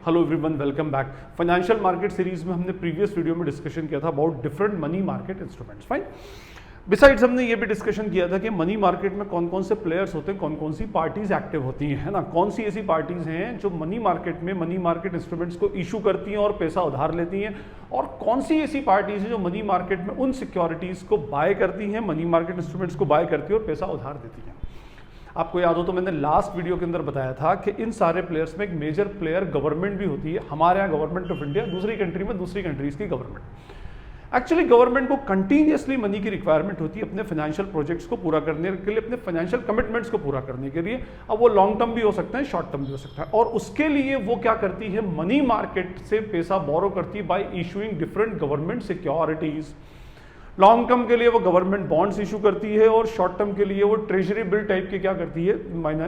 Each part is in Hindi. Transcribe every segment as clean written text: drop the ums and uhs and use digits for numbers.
Hello everyone, welcome back. Financial market series में हमने प्रीवियस वीडियो में डिस्कशन किया था about different money market instruments. Fine, besides हमने ये भी डिस्कशन किया था कि मनी मार्केट में कौन कौन से प्लेयर्स होते हैं, कौन कौन सी पार्टीज एक्टिव होती हैं, है ना। कौन सी ऐसी पार्टीज हैं जो मनी मार्केट में मनी मार्केट इंस्ट्रूमेंट्स को इशू करती हैं और पैसा उधार लेती हैं, और कौन सी ऐसी पार्टीज हैं जो मनी मार्केट में उन सिक्योरिटीज को बाय करती हैं, मनी मार्केट इंस्ट्रूमेंट्स को बाय करती हैं और पैसा उधार देती हैं। आपको याद हो तो मैंने लास्ट वीडियो के अंदर बताया था कि इन सारे प्लेयर्स में एक मेजर प्लेयर गवर्नमेंट भी होती है। हमारे यहाँ गवर्नमेंट ऑफ इंडिया, दूसरी कंट्री में दूसरी कंट्रीज की गवर्नमेंट। एक्चुअली गवर्नमेंट को कंटिन्यूसली मनी की रिक्वायरमेंट होती है अपने फाइनेंशियल प्रोजेक्ट्स को पूरा करने के लिए, अपने फाइनेंशियल कमिटमेंट्स को पूरा करने के लिए। अब वो लॉन्ग टर्म भी हो सकता है, शॉर्ट टर्म भी हो सकता है, और उसके लिए वो क्या करती है, मनी मार्केट से पैसा बोरो करती है bye issuing different government securities. Long term के लिए वो गवर्नमेंट बॉन्ड्स इशू करती है और शॉर्ट टर्म के लिए वो ट्रेजरी बिल टाइप के क्या करती है,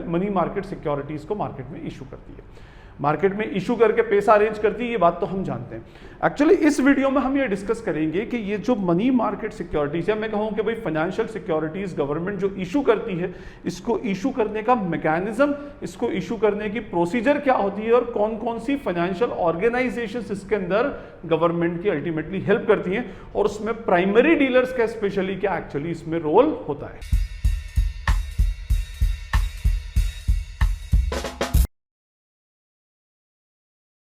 मनी मार्केट सिक्योरिटीज को मार्केट में इशू करती है, मार्केट में इशू करके पैसा अरेंज करती है। ये बात तो हम जानते हैं। एक्चुअली इस वीडियो में हम ये डिस्कस करेंगे कि ये जो मनी मार्केट सिक्योरिटीज है, मैं कहूँ कि भाई फाइनेंशियल सिक्योरिटीज गवर्नमेंट जो इशू करती है, इसको इशू करने का मैकेनिज्म, इसको इशू करने की प्रोसीजर क्या होती है, और कौन कौन सी फाइनेंशियल ऑर्गेनाइजेशंस इसके अंदर गवर्नमेंट की अल्टीमेटली हेल्प करती हैं, और उसमें प्राइमरी डीलर्स का स्पेशली क्या एक्चुअली इसमें रोल होता है।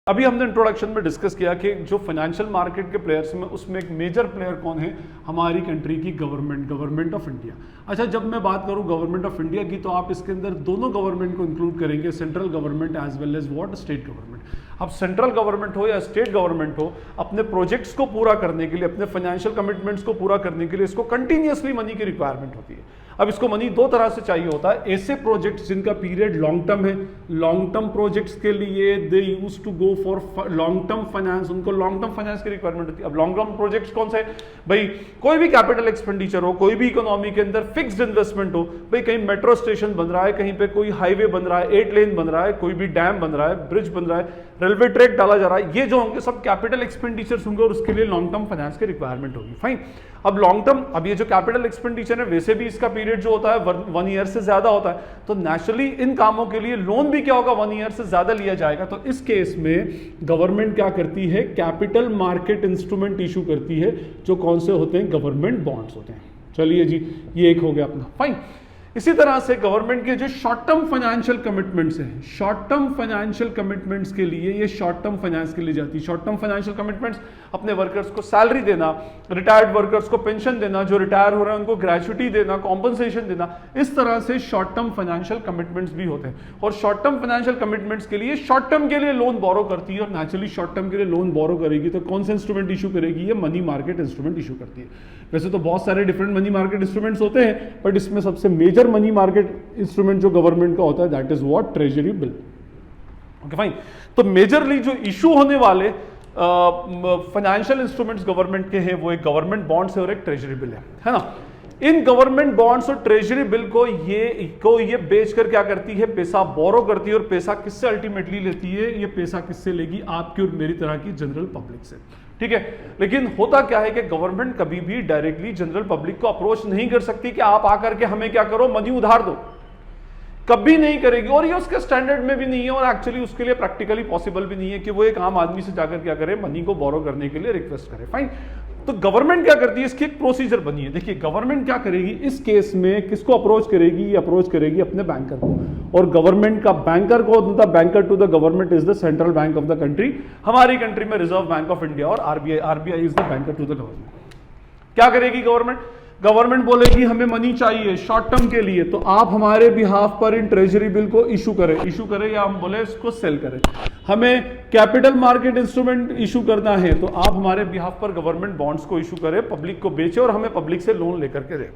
अभी हमने इंट्रोडक्शन में डिस्कस किया कि जो फाइनेंशियल मार्केट के प्लेयर्स में, उसमें एक मेजर प्लेयर कौन है, हमारी कंट्री की गवर्नमेंट, गवर्नमेंट ऑफ इंडिया। अच्छा, जब मैं बात करूं गवर्नमेंट ऑफ इंडिया की, तो आप इसके अंदर दोनों गवर्नमेंट को इंक्लूड करेंगे, central government as well as what, state government. अब सेंट्रल गवर्नमेंट हो या स्टेट गवर्नमेंट हो, अपने प्रोजेक्ट्स को पूरा करने के लिए, अपने फाइनेंशियल कमिटमेंट्स को पूरा करने के लिए इसको कंटिन्यूसली मनी की रिक्वायरमेंट होती है। अब इसको मनी दो तरह से चाहिए होता है। ऐसे प्रोजेक्ट्स जिनका पीरियड लॉन्ग टर्म है, लॉन्ग टर्म प्रोजेक्ट्स के लिए they use to go for long term finance, उनको लॉन्ग टर्म फाइनेंस की रिक्वायरमेंट होती है। अब लॉन्ग टर्म प्रोजेक्ट्स कौन से, भाई कोई भी कैपिटल एक्सपेंडिचर हो, कोई भी इकोनॉमी के अंदर फिक्स्ड इन्वेस्टमेंट हो, भाई कहीं मेट्रो स्टेशन बन रहा है, कहीं पे कोई हाईवे बन रहा है, 8 लेन बन रहा है, कोई भी डैम बन रहा है, ब्रिज बन रहा है, रेलवे ट्रैक डाला जा रहा है, ये जो होंगे सब कैपिटल एक्सपेंडिचर्स होंगे और उसके लिए लॉन्ग टर्म फाइनेंस की रिक्वायरमेंट होगी। फाइन, अब लॉन्ग टर्म, अब ये जो कैपिटल एक्सपेंडिचर है, वैसे भी इसका पीरियड जो होता है 1 ईयर से ज्यादा होता है, तो नेचुरली इन कामों के लिए लोन भी क्या होगा, 1 ईयर से ज्यादा लिया जाएगा। तो इस केस में गवर्नमेंट क्या करती है, कैपिटल मार्केट इंस्ट्रूमेंट इशू करती है, जो कौन से होते हैं, गवर्नमेंट बॉन्ड्स होते हैं। चलिए जी, ये एक हो गया अपना। फाइन, इसी तरह से गवर्नमेंट के जो शॉर्ट टर्म फाइनेंशियल कमिटमेंट्स हैं, शॉर्ट टर्म फाइनेंशियल कमिटमेंट्स के लिए ये शॉर्ट टर्म फाइनेंस के लिए जाती है। शॉर्ट टर्म फाइनेंशियल कमिटमेंट्स, अपने वर्कर्स को सैलरी देना, रिटायर्ड वर्कर्स को पेंशन देना, जो रिटायर हो रहे हैं उनको ग्रेच्युटी देना, कॉम्पनसेशन देना, इस तरह से शॉर्ट टर्म फाइनेंशियल कमिटमेंट्स भी होते हैं। और शॉर्ट टर्म फाइनेंशियल कमिटमेंट्स के लिए शॉर्ट टर्म के लिए लोन बोरो करती है, और नेचुरली शॉर्ट टर्म के लिए लोन बोरो करेगी तो कौन से इंस्ट्रूमेंट इशू करेगी, ये मनी मार्केट इंस्ट्रूमेंट इशू करती है। वैसे तो बहुत सारे डिफरेंट मनी मार्केट इंस्ट्रूमेंट्स होते हैं, बट इसमें सबसे मेजर मनी मार्केट इंस्ट्रूमेंट जो गवर्नमेंट का होता है, that is what, treasury bill. Okay fine, तो मेजरली जो इशू होने वाले फाइनेंशियल इंस्ट्रूमेंट्स गवर्नमेंट के हैं, वो एक गवर्नमेंट बॉन्ड्स है और एक ट्रेजरी बिल है ना। इन गवर्नमेंट बॉन्ड्स और ट्रेजरी बिल को ये बेचकर क्या करती है, पैसा बोरो करती है, और पैसा किससे अल्टीमेटली लेती है, ये पैसा किससे लेगी, आपकी और मेरी तरह की जनरल पब्लिक से। ठीक है, लेकिन होता क्या है कि गवर्नमेंट कभी भी डायरेक्टली जनरल पब्लिक को अप्रोच नहीं कर सकती कि आप आकर के हमें क्या करो, मनी उधार दो, कभी नहीं करेगी, और ये उसके स्टैंडर्ड में भी नहीं है, और एक्चुअली उसके लिए प्रैक्टिकली पॉसिबल भी नहीं है कि वो एक आम आदमी से जाकर क्या करे, मनी को बोरो करने के लिए रिक्वेस्ट करे। फाइन, तो गवर्नमेंट क्या करती है, इसकी एक प्रोसीजर बनी है। देखिए गवर्नमेंट क्या करेगी इस केस में, किसको अप्रोच करेगी, ये अप्रोच करेगी अपने बैंकर को, और गवर्नमेंट का बैंकर को, the banker to the government is the central bank of the country. हमारी कंट्री में रिजर्व बैंक ऑफ इंडिया और RBI is the banker to the government. क्या करेगी गवर्नमेंट, गवर्नमेंट बोलेगी हमें मनी चाहिए शॉर्ट टर्म के लिए, तो आप हमारे बिहाफ पर इन ट्रेजरी बिल को इशू करें या हम बोले इसको सेल करें। हमें कैपिटल मार्केट इंस्ट्रूमेंट इशू करना है, तो आप हमारे बिहाफ पर गवर्नमेंट बॉन्ड्स को इशू करें, पब्लिक को बेचे और हमें पब्लिक से लोन लेकर के दे।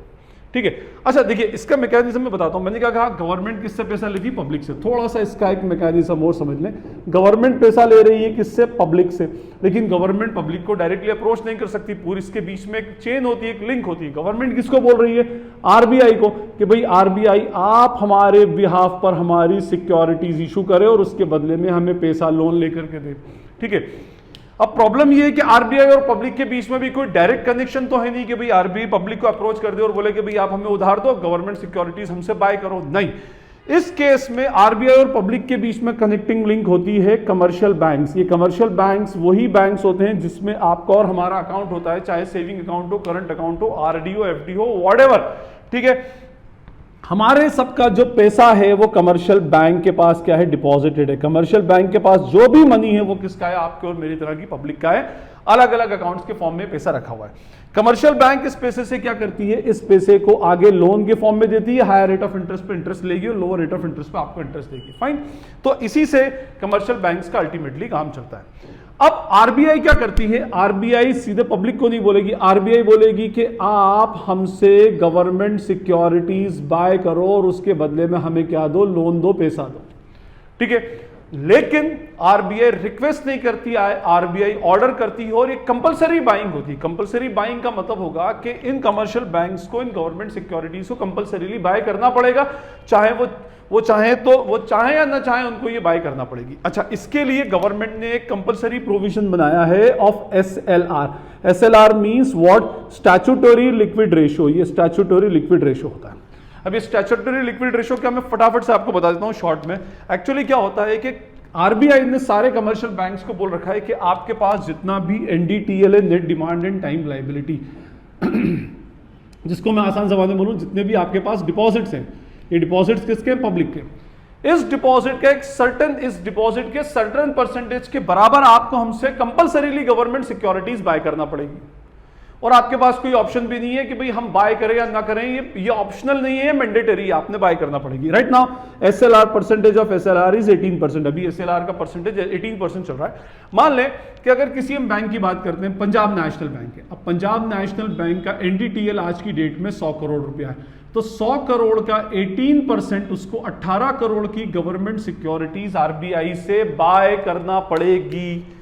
ठीक है, अच्छा देखिए इसका मैकेनिज्म मैं बताता हूं। मैंने क्या कहा, गवर्नमेंट किससे पैसा लेती है, पब्लिक से। थोड़ा सा इसका एक मैकेनिज्म और समझ लें। गवर्नमेंट पैसा ले रही है किससे, पब्लिक से, लेकिन गवर्नमेंट पब्लिक को डायरेक्टली अप्रोच नहीं कर सकती, पूरी इसके बीच में एक चेन होती है, एक लिंक होती है। गवर्नमेंट किसको बोल रही है, आरबीआई को, कि भाई आरबीआई आप हमारे बिहाफ पर हमारी सिक्योरिटीज इशू करें और उसके बदले में हमें पैसा लोन लेकर के दे। ठीक है, अब प्रॉब्लम ये है कि आरबीआई और पब्लिक के बीच में भी कोई डायरेक्ट कनेक्शन तो है नहीं कि भाई आरबीआई पब्लिक को अप्रोच कर दे और बोले कि भाई आप हमें उधार दो, गवर्नमेंट सिक्योरिटीज हमसे बाय करो। नहीं, इस केस में आरबीआई और पब्लिक के बीच में कनेक्टिंग लिंक होती है कमर्शियल बैंक्स। ये कमर्शियल बैंक्स वही बैंक्स होते हैं जिसमें आपका और हमारा अकाउंट होता है, चाहे सेविंग अकाउंट हो, करंट अकाउंट हो, आरडी हो, एफडी हो, व्हाटएवर, ठीक है। हमारे सबका जो पैसा है वो कमर्शियल बैंक के पास क्या है, डिपॉजिटेड है। कमर्शियल बैंक के पास जो भी मनी है वो किसका है, आपके और मेरी तरह की पब्लिक का है। अलग अलग अकाउंट्स के फॉर्म में पैसा रखा हुआ है। कमर्शियल बैंक इस पैसे से क्या करती है, इस पैसे को आगे लोन के फॉर्म में देती है, हायर रेट ऑफ इंटरेस्ट पे इंटरेस्ट लेगी और लोअर रेट ऑफ इंटरेस्ट पे आपको इंटरेस्ट देगी। फाइन, तो इसी से कमर्शियल बैंक्स का अल्टीमेटली काम चलता है। अब आरबीआई क्या करती है, आरबीआई सीधे पब्लिक को नहीं बोलेगी, आरबीआई बोलेगी कि आप हमसे गवर्नमेंट सिक्योरिटीज बाय करो और उसके बदले में हमें क्या दो, लोन दो, पैसा दो, ठीक है। लेकिन आरबीआई रिक्वेस्ट नहीं करती, आरबीआई ऑर्डर करती है और ये कंपलसरी बाइंग होती है। कंपलसरी बाइंग का मतलब होगा कि इन कमर्शियल बैंक्स को, इन गवर्नमेंट सिक्योरिटीज को कंपलसरीली बाय करना पड़ेगा, चाहे वो चाहे तो वो चाहे या ना चाहे, उनको ये बाय करना पड़ेगी। अच्छा, इसके लिए गवर्नमेंट ने एक कंपलसरी प्रोविजन बनाया है of SLR. SLR means what, statutory liquid ratio. ये स्टैट्यूटरी लिक्विड रेशियो होता है। अब ये स्टैट्यूटरी लिक्विड रेशियो क्या, मैं फटाफट से आपको बता देता हूं शॉर्ट में। एक्चुअली क्या होता है कि आरबीआई ने सारे कमर्शियल बैंक्स को बोल रखा है कि आपके पास जितना भी एनडीटीएल है, net demand and time liability, जिसको मैं आसान जबान में बोलूं, जितने भी आपके पास डिपॉजिट्स हैं, ये डिपॉजिट्स किसके, पब्लिक के, इस डिपॉजिट का इस डिपॉजिट के सर्टेन परसेंटेज के बराबर आपको हमसे कंपलसरीली गवर्नमेंट सिक्योरिटीज बाय करना पड़ेगी। और आपके पास कोई ऑप्शन भी नहीं है कि भाई हम बाय करें या ना करें, ये ऑप्शनल नहीं है, मैंडेटरी, आपने बाय करना पड़ेगी। Right now SLR, percentage of SLR is 18%। अभी एसएलआर का परसेंटेज 18% चल रहा है। मान लें कि अगर किसी हम बैंक की बात करते हैं, पंजाब नेशनल बैंक है। अब पंजाब नेशनल बैंक का एनडीटीएल आज की डेट में 100 करोड़ रुपया है, तो 100 करोड़ का 18% उसको 18 करोड़ की गवर्नमेंट सिक्योरिटीज आरबीआई से बाय करना पड़ेगी।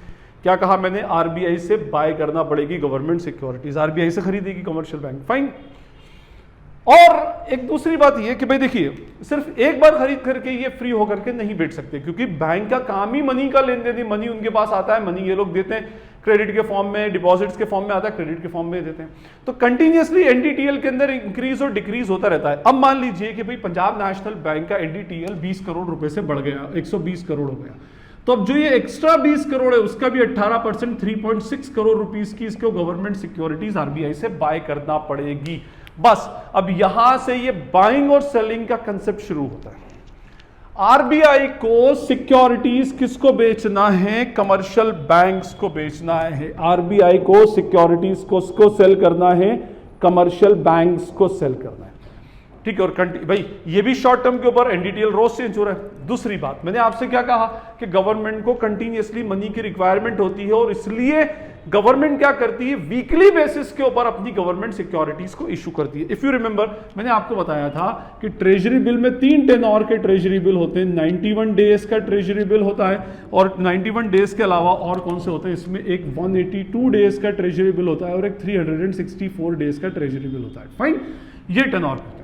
क्या कहा मैंने, आरबीआई से बाय करना पड़ेगी गवर्नमेंट सिक्योरिटीज, आरबीआई से खरीदेगी कमर्शियल बैंक। फाइन। और एक दूसरी बात यह कि भाई देखिए, सिर्फ एक बार खरीद करके ये फ्री होकर के नहीं बैठ सकते, क्योंकि बैंक का काम ही मनी का लेन देन, मनी उनके पास आता है, मनी ये लोग देते हैं, क्रेडिट के फॉर्म में, डिपॉजिट्स के फॉर्म में आता है, क्रेडिट के फॉर्म में देते हैं। तो कंटिन्यूअसली एनडीटीएल के अंदर इंक्रीज और डिक्रीज होता रहता है। अब मान लीजिए कि भाई पंजाब नेशनल बैंक का एनडीटीएल 20 करोड़ रुपए से बढ़ गया, 120 करोड़ हो गया, तो अब जो ये एक्स्ट्रा 20 करोड़ है उसका भी 18%, 3.6 करोड़ रुपीस की इसको गवर्नमेंट सिक्योरिटीज आरबीआई से बाय करना पड़ेगी। बस अब यहां से ये बाइंग और सेलिंग का कंसेप्ट शुरू होता है। आरबीआई को सिक्योरिटीज किसको बेचना है, कमर्शियल बैंक्स को बेचना है। आरबीआई को सिक्योरिटीज को सेल करना है, कमर्शियल बैंक्स को सेल करना है, ठीक है। और भाई ये भी शॉर्ट टर्म के ऊपर एनडीटीएल रोज चेंज हो रहा है। दूसरी बात, मैंने आपसे क्या कहा कि गवर्नमेंट को कंटिन्यूअसली मनी की रिक्वायरमेंट होती है और इसलिए गवर्नमेंट क्या करती है, वीकली बेसिस के ऊपर अपनी गवर्नमेंट सिक्योरिटीज को इशू करती है। इफ यू रिमेंबर, मैंने आपको बताया था कि ट्रेजरी बिल में 3 टेन्योर के ट्रेजरी बिल होते हैं। 91 डेज का ट्रेजरी बिल होता है और 91 डेज के अलावा और कौन से होते हैं, इसमें एक 182 डेज का ट्रेजरी बिल होता है और एक 364 डेज का ट्रेजरी बिल होता है। फाइन, ये टेन्योर होते हैं।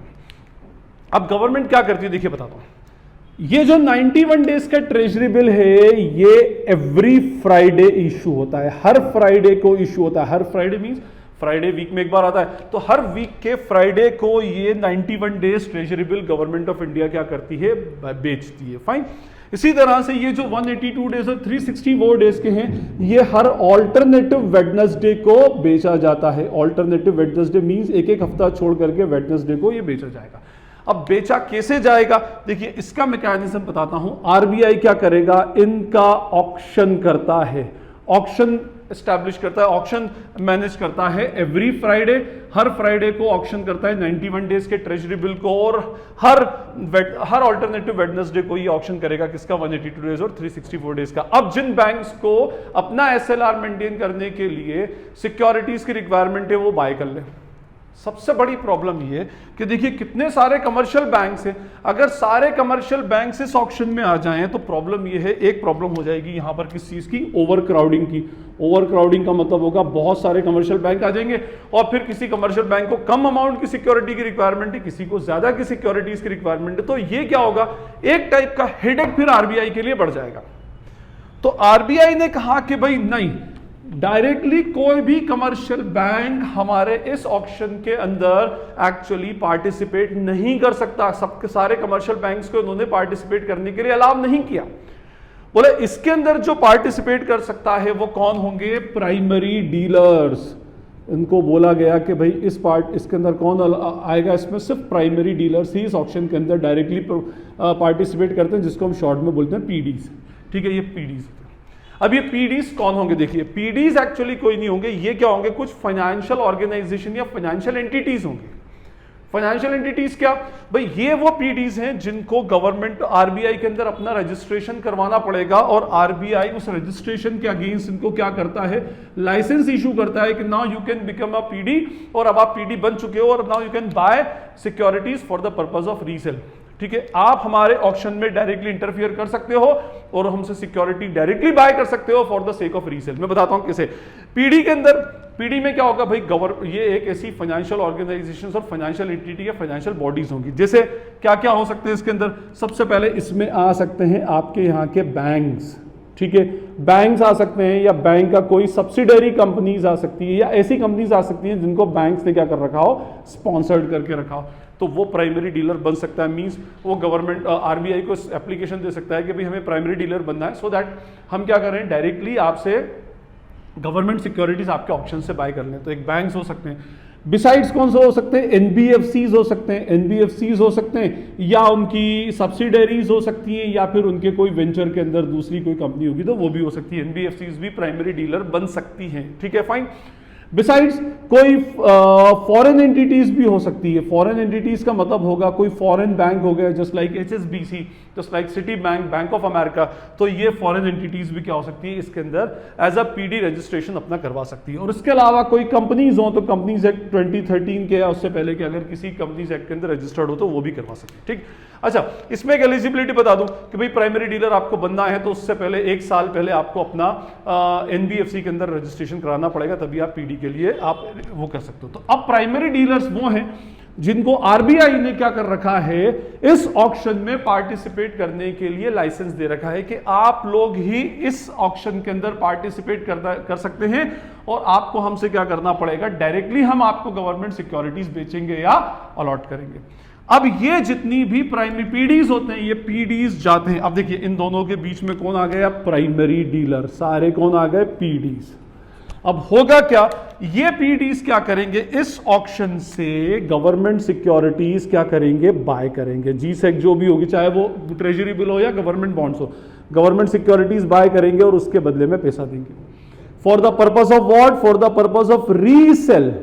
अब गवर्नमेंट क्या करती है, देखिए बताता हूं। ये जो 91 डेज का ट्रेजरी बिल है, ये एवरी फ्राइडे इशू होता है, हर फ्राइडे को इशू होता है। हर फ्राइडे मींस फ्राइडे वीक में एक बार आता है, तो हर वीक के फ्राइडे को ये 91 days treasury bill government of India क्या करती है, बेचती है। फाइन। इसी तरह से ये जो 182 डेज और 364 डेज के हैं, ये हर ऑल्टरनेटिव वेडनेसडे को बेचा जाता है। ऑल्टरनेटिव वेडनेसडे मींस एक एक हफ्ता छोड़ करके वेडनेसडे को ये बेचा जाएगा। अब बेचा कैसे जाएगा, देखिए इसका मैकेनिज्म बताता हूं। आरबीआई क्या करेगा, इनका ऑक्शन करता है, ऑक्शन एस्टैब्लिश करता है, ऑक्शन मैनेज करता है एवरी फ्राइडे। हर फ्राइडे को ऑक्शन करता है 91 डेज के ट्रेजरी बिल को, और हर ऑल्टरनेटिव वेडनेसडे को ये ऑक्शन करेगा किसका, 182 डेज और 364 डेज का। अब जिन बैंक्स को अपना एसएलआर मेंटेन करने के लिए सिक्योरिटीज की रिक्वायरमेंट है वो बाय कर ले। सबसे बड़ी प्रॉब्लम ये कि देखिए कितने सारे कमर्शियल बैंक्स हैं, अगर सारे कमर्शियल बैंक इस ऑक्शन में आ जाएं तो प्रॉब्लम ये है, एक प्रॉब्लम हो जाएगी यहां पर किस चीज की, ओवर क्राउडिंग की। ओवर क्राउडिंग का मतलब होगा बहुत सारे कमर्शियल बैंक आ जाएंगे और फिर किसी कमर्शियल बैंक को कम अमाउंट की सिक्योरिटी की रिक्वायरमेंट है, किसी को ज्यादा की सिक्योरिटीज की रिक्वायरमेंट है, तो ये क्या होगा, एक टाइप का हेडेक फिर आरबीआई के लिए बढ़ जाएगा। तो आरबीआई ने कहा कि भाई नहीं, डायरेक्टली कोई भी कमर्शियल बैंक हमारे इस ऑक्शन के अंदर एक्चुअली पार्टिसिपेट नहीं कर सकता। सबके सारे कमर्शियल बैंक्स को उन्होंने पार्टिसिपेट करने के लिए अलाउ नहीं किया। बोले इसके अंदर जो पार्टिसिपेट कर सकता है वो कौन होंगे? Primary dealers. इनको बोला गया कि भाई इसके अंदर कौन आएगा? इसमें सिर्फ प्राइमरी डीलर्स ही इस ऑक्शन के अंदर डायरेक्टली पार्टिसिपेट करते हैं, जिसको हम शॉर्ट में बोलते हैं पीडीज। ठीक है, ये पीडीज। अब ये पीडीज कौन होंगे? देखिए, पीडीज एक्चुअली कोई नहीं होंगे, ये क्या होंगे? कुछ फाइनेंशियल ऑर्गेनाइजेशन या फाइनेंशियल एंटिटीज होंगे। फाइनेंशियल एंटिटीज क्या भाई? ये वो पीडीज हैं जिनको गवर्नमेंट आरबीआई के अंदर अपना रजिस्ट्रेशन करवाना पड़ेगा, और आरबीआई उस रजिस्ट्रेशन के अगेंस्ट इनको क्या करता है? लाइसेंस इशू करता है कि now you can become a PD, और अब आप पीडी बन चुके हो, और now you can buy securities for the purpose of resale. ठीक है, आप हमारे ऑक्शन में डायरेक्टली इंटरफियर कर सकते हो और हमसे सिक्योरिटी डायरेक्टली बाय कर सकते हो for the sake of resale. मैं बताता हूं कैसे। पीडी के अंदर, पीडी में क्या होगा भाई? ये एक ऐसी फाइनेंशियल ऑर्गेनाइजेशंस और फाइनेंशियल एंटिटी या फाइनेंशियल बॉडीज होंगी। जैसे क्या क्या हो सकते हैं इसके अंदर? सबसे पहले इसमें आ सकते हैं आपके यहाँ के बैंक्स। ठीक है, बैंक्स आ सकते हैं, या बैंक का कोई सब्सिडरी कंपनीज आ सकती है, या ऐसी कंपनीज आ सकती हैं जिनको बैंक्स ने क्या कर रखा हो? स्पॉन्सर्ड करके रखा हो। तो वो प्राइमरी डीलर बन सकता है। मींस वो गवर्नमेंट आरबीआई को एप्लीकेशन दे सकता है कि भाई हमें प्राइमरी डीलर बनना है, सो दैट हम क्या करें? डायरेक्टली आपसे गवर्नमेंट सिक्योरिटीज आपके ऑप्शन से बाय कर लें। तो एक बैंक्स हो सकते हैं। बिसाइड्स कौन से हो सकते हैं? एनबीएफसीज हो सकते हैं, एनबीएफसीज हो सकते हैं, या उनकी सब्सिडरीज हो सकती हैं, या फिर उनके कोई वेंचर के अंदर दूसरी कोई कंपनी होगी तो वो भी हो सकती है। एनबीएफसीज भी प्राइमरी डीलर बन सकती हैं। ठीक है, फाइन। बिसाइड्स कोई फॉरेन एंटिटीज भी हो सकती है। फॉरेन एंटिटीज का मतलब होगा कोई फॉरेन बैंक हो गया, just like HSBC, just like city bank, bank of America. तो ये फॉरेन एंटिटीज भी क्या हो सकती है? इसके अंदर एज अ पीडी रजिस्ट्रेशन अपना करवा सकती है। और इसके अलावा कोई कंपनीज हो तो कंपनीज एक्ट 2013 के या उससे पहले के अगर किसी कंपनीज एक्ट के अंदर रजिस्टर्ड हो तो वो भी करवा सकती है। ठीक, अच्छा, इसमें एक एलिजिबिलिटी बता दूं कि भाई प्राइमरी डीलर आपको बनना है तो उससे पहले 1 साल पहले आपको अपना एनबीएफसी के अंदर रजिस्ट्रेशन कराना पड़ेगा, तभी आप पीडी के लिए आप वो कर सकते हो। तो अब प्राइमरी डीलर्स वो हैं जिनको आरबीआई ने क्या कर रखा है? इस ऑक्शन में पार्टिसिपेट करने के लिए लाइसेंस दे रखा है कि आप लोग ही इस ऑक्शन के अंदर पार्टिसिपेट कर सकते हैं, और आपको हमसे क्या करना पड़ेगा? डायरेक्टली हम आपको गवर्नमेंट सिक्योरिटीज बेचेंगे या अलॉट करेंगे। अब ये जितनी भी प्राइमरी पीडीज होते हैं, ये पीडीज जाते हैं। अब देखिए इन दोनों के बीच में कौन आ गया? Primary dealer. सारे कौन आ गए? पीडीज। अब होगा क्या? ये पीडीज क्या करेंगे? इस ऑक्शन से गवर्नमेंट सिक्योरिटीज क्या करेंगे? बाय करेंगे। जीसेक जो भी होगी, चाहे वो ट्रेजरी बिल हो या गवर्नमेंट बॉन्ड्स हो, गवर्नमेंट सिक्योरिटीज बाय करेंगे और उसके बदले में पैसा देंगे। For the purpose of what? For the purpose of resale.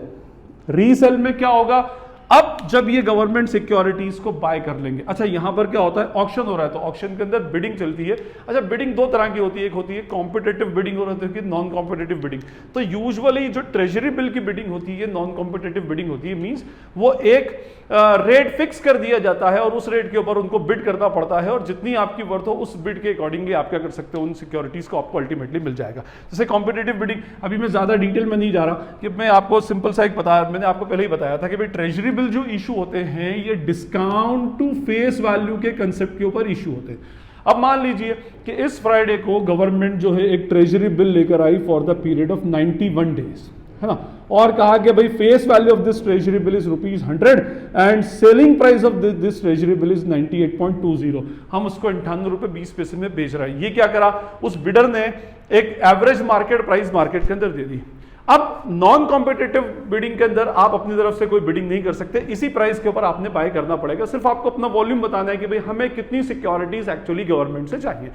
Resale में क्या होगा? अब जब ये गवर्नमेंट सिक्योरिटीज को बाय कर लेंगे। अच्छा, यहां पर क्या होता है? ऑक्शन हो रहा है, तो ऑक्शन के अंदर बिडिंग चलती है। अच्छा, बिडिंग 2 तरह की होती है, एक होती है कॉम्पिटेटिव बिडिंग और होती है नॉन कॉम्पिटेटिव बिडिंग। तो यूजुअली जो ट्रेजरी बिल की बिडिंग होती है नॉन कॉम्पिटेटिव बिडिंग होती है। मींस वो एक रेट फिक्स कर दिया जाता है और उस रेट के ऊपर उनको बिड करना पड़ता है, और जितनी आपकी वर्थ हो उस बिड के अकॉर्डिंगली आप क्या कर सकते हो? उन सिक्योरिटीज को आपको अल्टीमेटली मिल जाएगा। जैसे कॉम्पिटेटिव बिडिंग, अभी मैं ज्यादा डिटेल में नहीं जा रहा, कि मैं आपको सिंपल सा एक बताया, मैंने आपको पहले ही बताया था कि भाई ट्रेजरी बिल जो इशू होते हैं ये डिस्काउंट टू फेस वैल्यू के कंसेप्ट के ऊपर इशू होते हैं। अब मान लीजिए कि इस फ्राइडे को गवर्नमेंट जो है एक ट्रेजरी बिल लेकर आई for the period of 91 days, है ना, और कहा कि भाई face value of this treasury bill is ₹100 and selling price of this treasury bill is 98.20। हम उसको 58 रुपए 20 पैसे में बेच रहा है। ये क्या करा? उस बिडर ने एक एवरेज मार्केट प्राइस मार्केट के अंदर दे दी। अब नॉन कॉम्पिटिटिव बिडिंग के अंदर आप अपनी तरफ से कोई बिडिंग नहीं कर सकते, इसी प्राइस के ऊपर आपने बाय करना पड़ेगा। सिर्फ आपको अपना वॉल्यूम बताना है कि भाई हमें कितनी सिक्योरिटीज एक्चुअली गवर्नमेंट से चाहिए।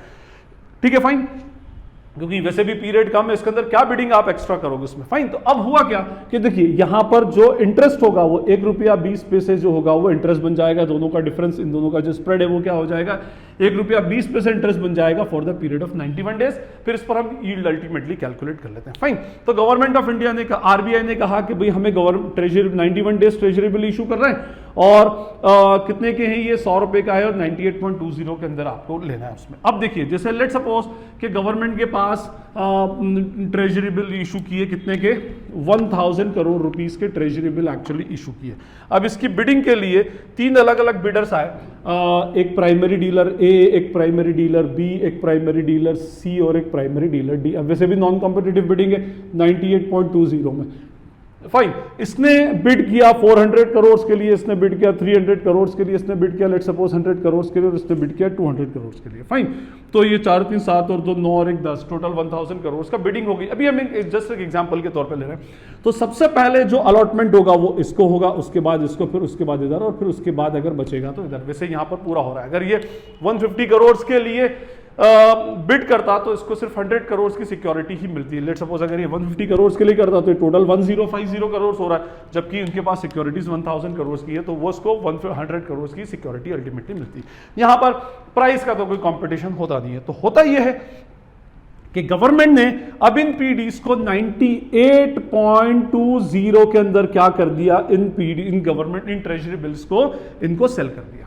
ठीक है, फाइन। क्योंकि वैसे भी पीरियड कम है, इसके अंदर क्या बिडिंग आप एक्स्ट्रा करोगे उसमें? फाइन। तो अब हुआ क्या कि देखिए यहां पर जो इंटरेस्ट होगा वो ₹1.20 जो होगा वो इंटरेस्ट बन जाएगा। दोनों का डिफरेंस, इन दोनों का जो स्प्रेड है वो क्या हो जाएगा? ₹1.20 इंटरेस्ट बन जाएगा for the period of 91 days. फिर इस पर हम यील्ड अल्टीमेटली कैलकुलेट कर लेते हैं। फाइन। तो गवर्नमेंट ऑफ इंडिया ने, आरबीआई ने कहा कि भाई हमें government treasury 91 days treasury bill issue कर रहे हैं, और कितने के हैं ये? ₹100 का है, और 98.20 के अंदर आपको लेना है उसमें। अब देखिए, जैसे लेट सपोज कि गवर्नमेंट के पास ट्रेजरी बिल इशू किए, कितने के 1000 करोड़ रुपीस के ट्रेजरी बिल एक्चुअली इशू किए। अब इसकी बिडिंग के लिए 3 अलग अलग बिडर्स आए, एक प्राइमरी डीलर ए, एक प्राइमरी डीलर बी, एक प्राइमरी डीलर सी और एक प्राइमरी डीलर डी। अब वैसे भी नॉन कॉम्पिटिटिव बिडिंग है 98.20 में, फाइन। इसने बिड किया 400 करोड़ के लिए, इसने बिड किया 300 करोड़ के लिए, इसने बिड किया लेट्स सपोज 100 करोड़ के लिए, और इसने बिड किया 200 करोड़ के लिए, फाइन। तो ये 4 3 7 और 2 9 और 1 10 टोटल 1000 करोड़ का बिडिंग होगी। अभी हम जस्ट एक एग्जांपल के तौर पे ले रहे हैं। तो सबसे पहले जो अलॉटमेंट होगा वो इसको होगा, उसके बाद इसको, फिर उसके बाद इधर, और फिर उसके बाद अगर बचेगा तो इधर। वैसे यहाँ पर पूरा हो रहा है। अगर ये 150 करोड़ के लिए बिड करता तो इसको सिर्फ 100 करोड़ की सिक्योरिटी ही मिलती है। लेट सपोज अगर ये 150 करोड़ के लिए करता तो टोटल 1050 करोड़ हो रहा है, जबकि उनके पास सिक्योरिटीज 1000 करोड़ की है, तो वो उसको 100 करोड़ की सिक्योरिटी अल्टीमेटली मिलती है। यहां पर प्राइस का तो कोई कंपटीशन होता नहीं है। तो होता यह है कि गवर्नमेंट ने अब इन पीडीज को 98.20 के अंदर क्या कर दिया, in government in treasury bills को इनको सेल कर दिया।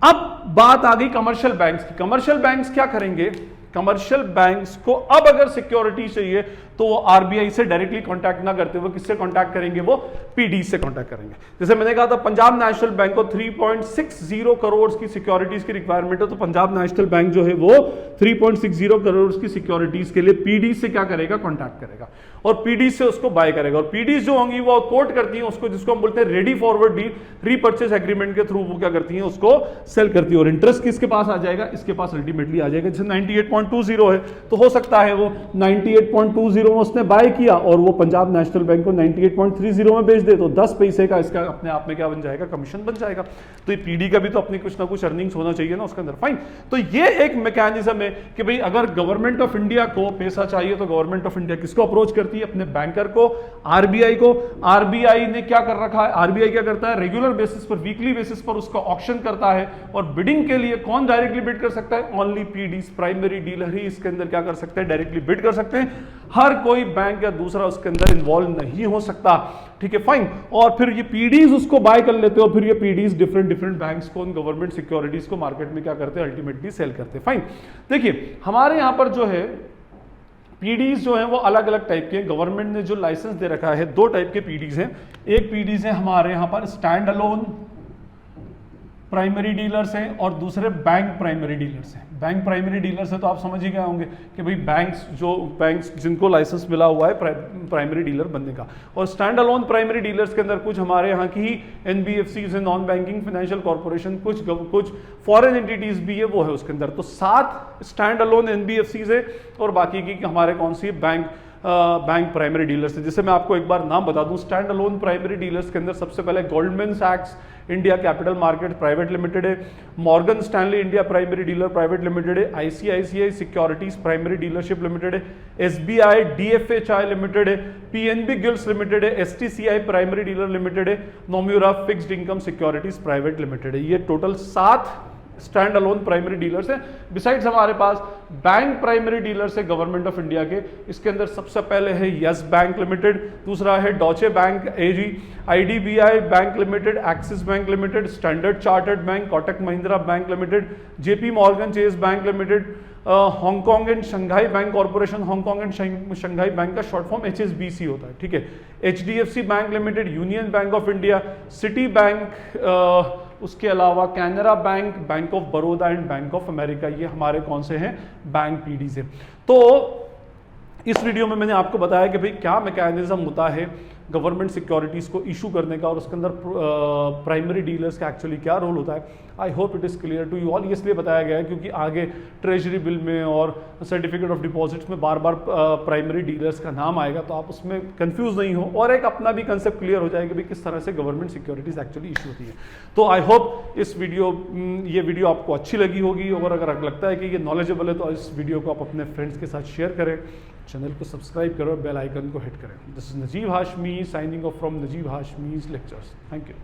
अब बात आ गई कमर्शियल बैंक्स की। कमर्शियल बैंक्स क्या करेंगे, कमर्शियल बैंक्स को अब अगर सिक्योरिटी चाहिए तो वो आरबीआई से डायरेक्टली कांटेक्ट ना करते हुए किससे कांटेक्ट करेंगे, वो पीडी से कांटेक्ट करेंगे। जैसे मैंने कहा था पंजाब नेशनल बैंक को 3.60 करोड़ की सिक्योरिटीज की रिक्वायरमेंट है, तो पंजाब नेशनल बैंक जो है वो 3.60 करोड़ की सिक्योरिटीज के लिए पीडी से क्या करेगा, कांटेक्ट करेगा और पीडी से उसको बाय करेगा। और पीडी जो होंगी वो कोट करती हैं उसको, जिसको हम बोलते हैं ready forward deal, repurchase agreement के थ्रू वो क्या करती हैं, उसको सेल करती है। और इंटरेस्ट किसके पास आ जाएगा, इसके पास अल्टीमेटली आ जाएगा। जैसे 98.20 है तो हो सकता है वो 98.20 में उसने बाय किया और वो पंजाब नेशनल बैंक को 98.30 में बेच दे, तो 10 पैसे का इसका अपने आप में क्या बन जाएगा, कमीशन बन जाएगा। तो ये पीडी का भी तो अपनी कुछ ना कुछ अर्निंग्स होना चाहिए ना उसके अंदर, फाइन। तो ये एक मैकेनिज्म है कि भाई अगर गवर्नमेंट ऑफ इंडिया को पैसा चाहिए तो गवर्नमेंट ऑफ इंडिया किसको अप्रोच करती है, अपने बैंकर को, आरबीआई को। आरबीआई ने क्या कर रखा है, आरबीआई क्या करता है, रेगुलर बेसिस पर, वीकली बेसिस पर उसका ऑक्शन करता है। और बिडिंग के लिए कौन डायरेक्टली बिड कर सकता है, ओनली पीडीज, प्राइमरी डीलर ही इसके अंदर क्या कर सकते हैं, डायरेक्टली बिड कर सकते हैं। हर कोई बैंक या दूसरा उसके अंदर इन्वॉल्व नहीं हो सकता, ठीक है, फाइन। और फिर ये पीडीज उसको बाय कर लेते हो, फिर ये पीडीज डिफरेंट बैंक्स को, गवर्नमेंट सिक्योरिटीज को मार्केट में क्या करते हैं, अल्टीमेटली सेल करते हैं, फाइन। देखिए हमारे यहां पर जो है पीडीज जो है वो अलग अलग टाइप के, गवर्नमेंट ने जो लाइसेंस दे रखा है 2 टाइप के पीडीज हैं। एक पीडीज है हमारे यहां पर स्टैंड अलोन प्राइमरी डीलर्स हैं और दूसरे बैंक प्राइमरी डीलर्स हैं। बैंक प्राइमरी डीलर्स है तो आप समझ ही गए होंगे कि भाई बैंक्स जिनको लाइसेंस मिला हुआ है प्राइमरी डीलर बनने का। और स्टैंड अलोन प्राइमरी डीलर्स के अंदर कुछ हमारे यहाँ की ही एनबीएफसीज है, नॉन बैंकिंग फाइनेंशियल कॉर्पोरेशन, कुछ फॉरेन एंटिटीज भी है, वो है उसके अंदर। तो 7 स्टैंड अलोन एनबीएफसीज है और बाकी की हमारे कौन सी बैंक प्राइमरी डीलर्स है। जैसे मैं आपको एक बार नाम बता दूं, स्टैंड अलोन प्राइमरी डीलर्स के अंदर सबसे पहले गोल्डमैन सैक्स India capital market private limited है, Morgan Stanley India primary dealer private limited है, ICICI securities primary dealership limited है, एसबीआई डीएफएचआई लिमिटेड है, पीएनबी गिल्ड्स लिमिटेड है, एसटीसीआई प्राइमरी डीलर लिमिटेड है, Nomura fixed income securities private limited है। ये total 7 stand alone primary dealers हैं। बिसाइड्स हमारे पास बैंक प्राइमरी डीलर्स है गवर्नमेंट ऑफ इंडिया के। इसके अंदर सबसे पहले है यस बैंक लिमिटेड, दूसरा है डॉचे bank AG, IDBI bank limited, axis bank limited, standard chartered bank, Kotak Mahindra bank limited, JP Morgan Chase bank limited, Hong Kong and Shanghai bank corporation, Hong Kong and Shanghai bank का शॉर्ट फॉर्म HSBC होता है, ठीक है, HDFC bank limited, union bank of India, city bank, उसके अलावा Canara bank, bank of Baroda and bank of America. ये हमारे कौन से हैं, बैंक पीडी से। तो इस वीडियो में मैंने आपको बताया कि भाई क्या मैकेनिज्म होता है गवर्नमेंट सिक्योरिटीज को इशू करने का और उसके अंदर प्राइमरी डीलर्स का एक्चुअली क्या रोल होता है। I hope it is clear to you all. इसलिए बताया गया है क्योंकि आगे ट्रेजरी बिल में और सर्टिफिकेट ऑफ डिपॉजिट्स में बार बार प्राइमरी डीलर्स का नाम आएगा, तो आप उसमें कंफ्यूज नहीं हो और एक अपना भी कंसेप्ट क्लियर हो जाएगा कि किस तरह से गवर्नमेंट सिक्योरिटीज एक्चुअली इशू होती है। तो आई होप ये वीडियो आपको अच्छी लगी होगी और अगर लगता है कि ये नॉलेजेबल है तो इस वीडियो को आप अपने फ्रेंड्स के साथ शेयर करें, चैनल को सब्सक्राइब करो, बेल आइकन को हिट करें। This is Najeeb Hashmi signing off from Najeeb Hashmi's lectures. Thank you.